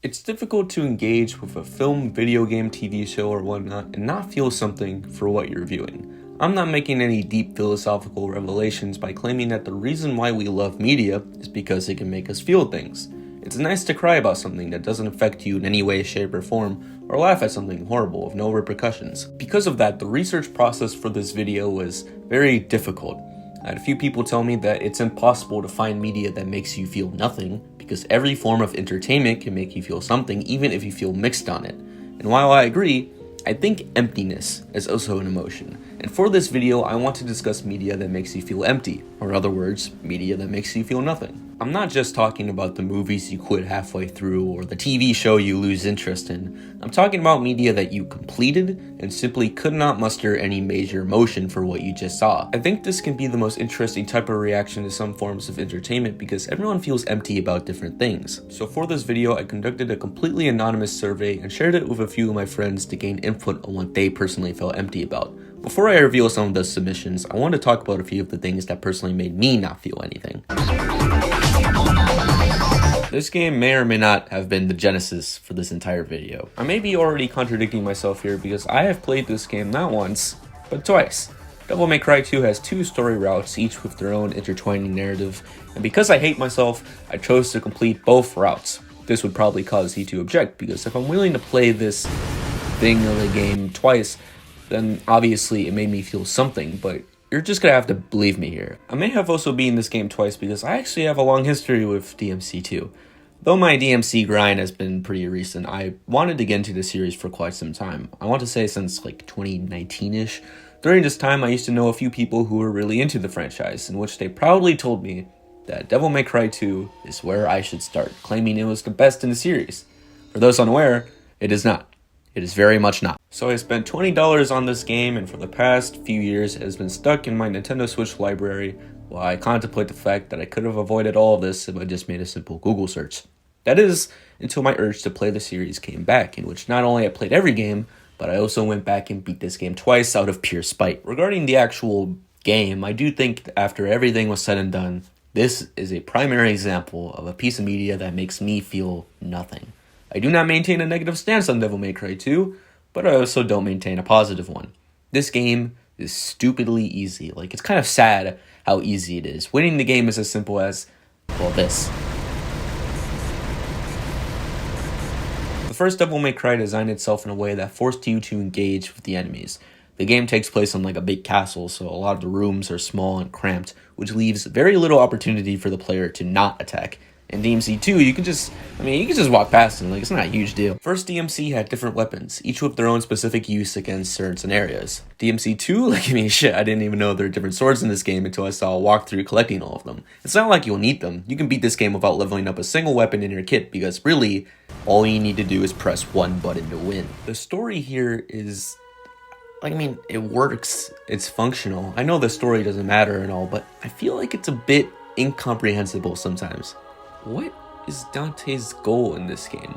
It's difficult to engage with a film, video game, TV show, or whatnot and not feel something for what you're viewing. I'm not making any deep philosophical revelations by claiming that the reason why we love media is because it can make us feel things. It's nice to cry about something that doesn't affect you in any way, shape, or form, or laugh at something horrible with no repercussions. Because of that, the research process for this video was very difficult. I had a few people tell me that it's impossible to find media that makes you feel nothing, because every form of entertainment can make you feel something, even if you feel mixed on it. And while I agree, I think emptiness is also an emotion. And for this video, I want to discuss media that makes you feel empty, or in other words, media that makes you feel nothing. I'm not just talking about the movies you quit halfway through or the TV show you lose interest in. I'm talking about media that you completed and simply could not muster any major emotion for what you just saw. I think this can be the most interesting type of reaction to some forms of entertainment because everyone feels empty about different things. So for this video, I conducted a completely anonymous survey and shared it with a few of my friends to gain input on what they personally felt empty about. Before I reveal some of those submissions, I want to talk about a few of the things that personally made me not feel anything. This game may or may not have been the genesis for this entire video. I may be already contradicting myself here because I have played this game not once, but twice. Devil May Cry 2 has two story routes, each with their own intertwining narrative, and because I hate myself, I chose to complete both routes. This would probably cause you to object, because if I'm willing to play this thing of a game twice, then obviously it made me feel something, but you're just gonna have to believe me here. I may have also beaten this game twice because I actually have a long history with DMC2. Though my DMC grind has been pretty recent, I wanted to get into the series for quite some time. I want to say since like 2019-ish. During this time, I used to know a few people who were really into the franchise, in which they proudly told me that Devil May Cry 2 is where I should start, claiming it was the best in the series. For those unaware, it is not. It is very much not. So I spent $20 on this game, and for the past few years it has been stuck in my Nintendo Switch library while I contemplate the fact that I could have avoided all of this if I just made a simple Google search. That is, until my urge to play the series came back, in which not only I played every game, but I also went back and beat this game twice out of pure spite. Regarding the actual game, I do think that after everything was said and done, this is a primary example of a piece of media that makes me feel nothing. I do not maintain a negative stance on Devil May Cry 2, but I also don't maintain a positive one. This game is stupidly easy. Like, it's kind of sad how easy it is. Winning the game is as simple as, well, this. The first Devil May Cry designed itself in a way that forced you to engage with the enemies. The game takes place on like a big castle, so a lot of the rooms are small and cramped, which leaves very little opportunity for the player to not attack. In DMC2, you can just walk past them, like, it's not a huge deal. First DMC had different weapons, each with their own specific use against certain scenarios. DMC2, like, shit, I didn't even know there are different swords in this game until I saw a walkthrough collecting all of them. It's not like you'll need them. You can beat this game without leveling up a single weapon in your kit, because really, all you need to do is press one button to win. The story here is, it works, it's functional. I know the story doesn't matter and all, but I feel like it's a bit incomprehensible sometimes. What is Dante's goal in this game?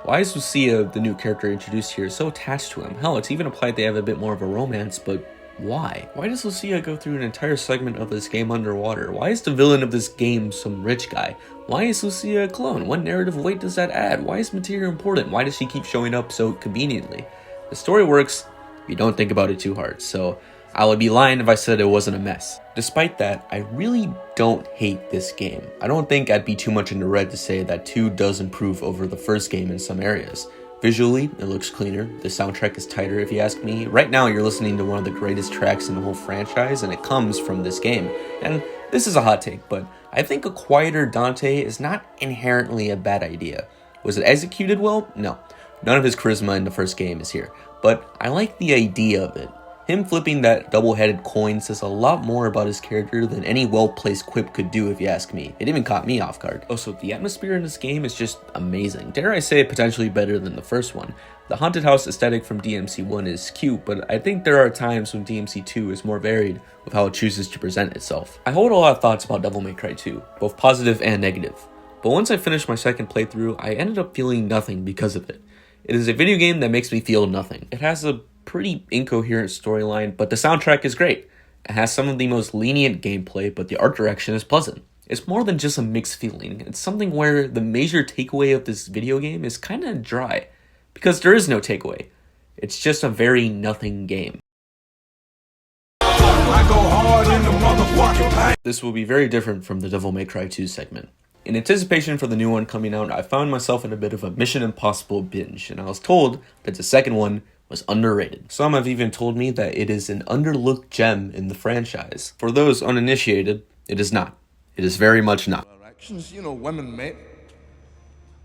Why is Lucia, the new character introduced here, so attached to him? Hell, it's even implied they have a bit more of a romance, but why? Why does Lucia go through an entire segment of this game underwater? Why is the villain of this game some rich guy? Why is Lucia a clone? What narrative weight does that add? Why is materia important? Why does she keep showing up so conveniently? The story works if you don't think about it too hard, so I would be lying if I said it wasn't a mess. Despite that, I really don't hate this game. I don't think I'd be too much in the red to say that 2 does improve over the first game in some areas. Visually, it looks cleaner, the soundtrack is tighter if you ask me. Right now you're listening to one of the greatest tracks in the whole franchise, and it comes from this game. And this is a hot take, but I think a quieter Dante is not inherently a bad idea. Was it executed well? No. None of his charisma in the first game is here, but I like the idea of it. Him flipping that double-headed coin says a lot more about his character than any well-placed quip could do if you ask me. It even caught me off guard. Also, the atmosphere in this game is just amazing. Dare I say, potentially better than the first one. The haunted house aesthetic from DMC1 is cute, but I think there are times when DMC2 is more varied with how it chooses to present itself. I hold a lot of thoughts about Devil May Cry 2, both positive and negative. But once I finished my second playthrough, I ended up feeling nothing because of it. It is a video game that makes me feel nothing. It has a pretty incoherent storyline, but the soundtrack is great. It has some of the most lenient gameplay, but the art direction is pleasant. it's more than just a mixed feeling. It's something where the major takeaway of this video game is kind of dry, because there is no takeaway. It's just a very nothing game. This will be very different from the Devil May Cry 2 segment. In anticipation for the new one coming out, I found myself in a bit of a Mission Impossible binge, and I was told that the second one was underrated. Some have even told me that it is an underlooked gem in the franchise. For those uninitiated, it is not. It is very much not. You know, women, mate.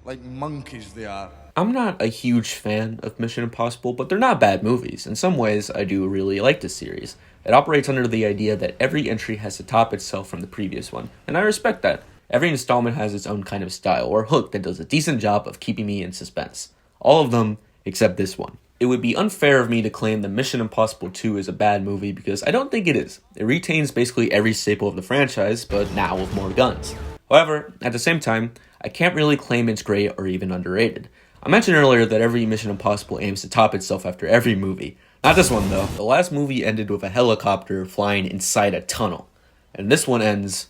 Like monkeys they are. I'm not a huge fan of Mission Impossible, but they're not bad movies. In some ways, I do really like this series. It operates under the idea that every entry has to top itself from the previous one, and I respect that. Every installment has its own kind of style or hook that does a decent job of keeping me in suspense. All of them, except this one. It would be unfair of me to claim that Mission Impossible 2 is a bad movie because I don't think it is. It retains basically every staple of the franchise, but now with more guns. However, at the same time, I can't really claim it's great or even underrated. I mentioned earlier that every Mission Impossible aims to top itself after every movie. Not this one though. The last movie ended with a helicopter flying inside a tunnel. And this one ends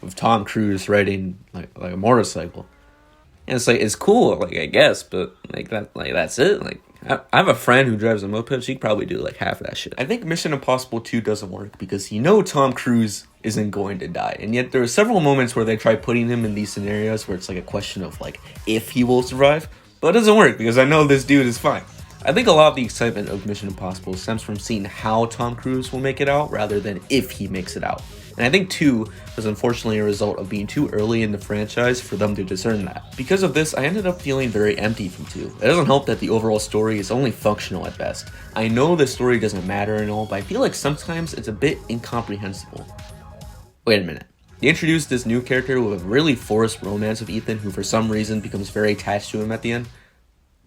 with Tom Cruise riding like a motorcycle. And it's like, it's cool, like, I guess, but that's it. Like, I have a friend who drives a moped. She could probably do like half of that shit. I think Mission Impossible 2 doesn't work because Tom Cruise isn't going to die. And yet there are several moments where they try putting him in these scenarios where it's like a question of like if he will survive. But it doesn't work because I know this dude is fine. I think a lot of the excitement of Mission Impossible stems from seeing how Tom Cruise will make it out rather than if he makes it out. And I think 2 was unfortunately a result of being too early in the franchise for them to discern that. Because of this, I ended up feeling very empty from 2. It doesn't help that the overall story is only functional at best. I know the story doesn't matter and all, but I feel like sometimes it's a bit incomprehensible. Wait a minute. They introduced this new character with a really forced romance with Ethan who for some reason becomes very attached to him at the end.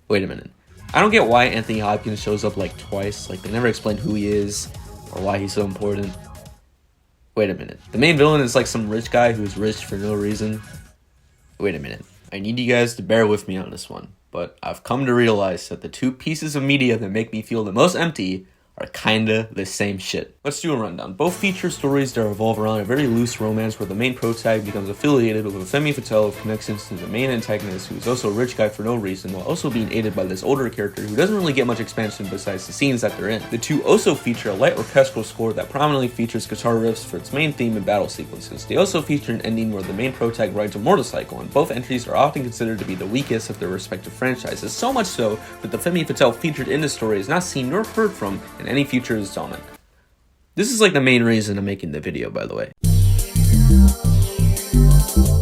Wait a minute. I don't get why Anthony Hopkins shows up like twice, like they never explain who he is or why he's so important. Wait a minute. The main villain is like some rich guy who's rich for no reason. Wait a minute. I need you guys to bear with me on this one, but I've come to realize that the 2 pieces of media that make me feel the most empty are kinda the same shit. Let's do a rundown. Both feature stories that revolve around a very loose romance where the main protag becomes affiliated with a femme fatale with connections to the main antagonist who is also a rich guy for no reason while also being aided by this older character who doesn't really get much expansion besides the scenes that they're in. The 2 also feature a light orchestral score that prominently features guitar riffs for its main theme and battle sequences. They also feature an ending where the main protag rides a motorcycle, and both entries are often considered to be the weakest of their respective franchises, so much so that the femme fatale featured in the story is not seen nor heard from in any future installment. This is like the main reason I'm making the video, by the way.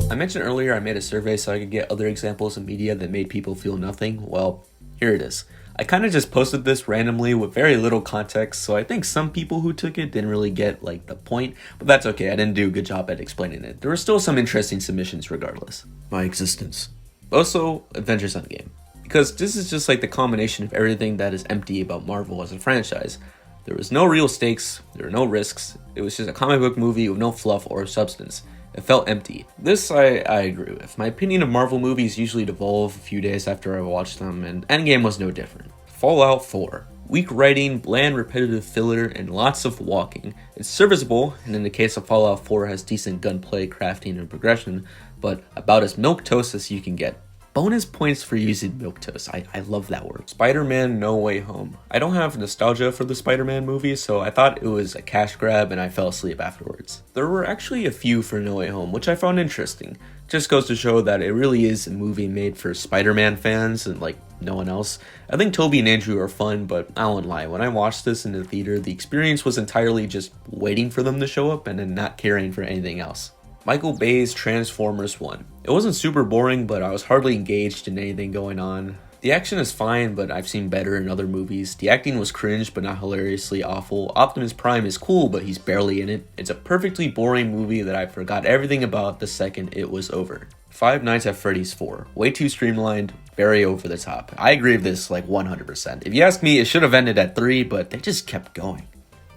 I mentioned earlier I made a survey so I could get other examples of media that made people feel nothing. Well, here it is. I kind of just posted this randomly with very little context, so I think some people who took it didn't really get like the point, but that's okay. I didn't do a good job at explaining it. There were still some interesting submissions regardless. My existence. Also, Avengers Endgame. Because this is just like the combination of everything that is empty about Marvel as a franchise. There was no real stakes, there were no risks, it was just a comic book movie with no fluff or substance. It felt empty. This I agree with. My opinion of Marvel movies usually devolve a few days after I watch them, and Endgame was no different. Fallout 4. Weak writing, bland repetitive filler, and lots of walking. It's serviceable, and in the case of Fallout 4 has decent gunplay, crafting, and progression, but about as milquetoast as you can get. Bonus points for using milquetoast. I love that word. Spider-Man No Way Home. I don't have nostalgia for the Spider-Man movie, so I thought it was a cash grab and I fell asleep afterwards. There were actually a few for No Way Home, which I found interesting. Just goes to show that it really is a movie made for Spider-Man fans and like no one else. I think Toby and Andrew are fun, but I won't lie. When I watched this in the theater, the experience was entirely just waiting for them to show up and then not caring for anything else. Michael Bay's Transformers 1. It wasn't super boring, but I was hardly engaged in anything going on. The action is fine, but I've seen better in other movies. The acting was cringe, but not hilariously awful. Optimus Prime is cool, but he's barely in it. It's a perfectly boring movie that I forgot everything about the second it was over. Five Nights at Freddy's 4. Way too streamlined, very over the top. I agree with this like 100%. If you ask me, it should have ended at 3, but they just kept going.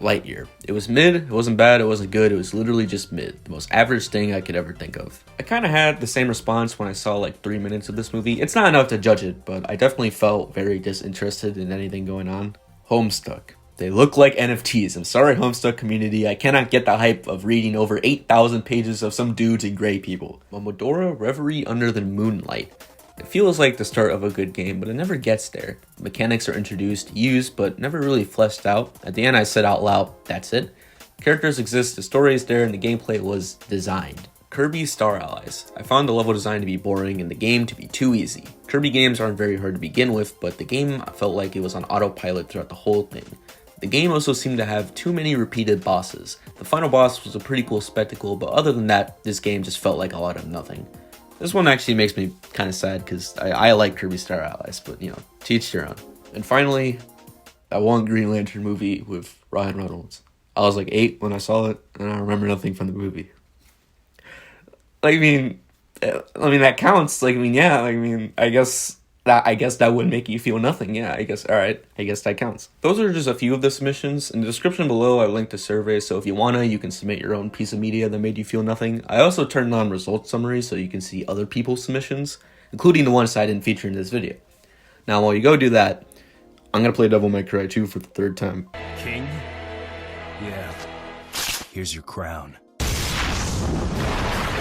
Lightyear. It was mid, it wasn't bad, it wasn't good, it was literally just mid. The most average thing I could ever think of. I kind of had the same response when I saw like 3 minutes of this movie. It's not enough to judge it, but I definitely felt very disinterested in anything going on. Homestuck. They look like NFTs. I'm sorry, Homestuck community. I cannot get the hype of reading over 8,000 pages of some dudes and gray people. Momodora Reverie Under the Moonlight. It feels like the start of a good game, but it never gets there. The mechanics are introduced, used, but never really fleshed out. At the end, I said out loud, that's it. Characters exist, the story is there, and the gameplay was designed. Kirby Star Allies. I found the level design to be boring and the game to be too easy. Kirby games aren't very hard to begin with, but the game felt like it was on autopilot throughout the whole thing. The game also seemed to have too many repeated bosses. The final boss was a pretty cool spectacle, but other than that, this game just felt like a lot of nothing. This one actually makes me kind of sad because I like Kirby Star Allies, but you know, to each their own. And finally, that one Green Lantern movie with Ryan Reynolds. I was like 8 when I saw it, and I remember nothing from the movie. I mean, that counts. I guess that would make you feel nothing. Yeah, I guess that counts. Those are just a few of the submissions. In the description below, I linked a survey, so if you wanna, you can submit your own piece of media that made you feel nothing. I also turned on results summaries so you can see other people's submissions, including the ones I didn't feature in this video. Now, while you go do that, I'm gonna play Devil May Cry 2 for the 3rd time. King? Yeah. Here's your crown.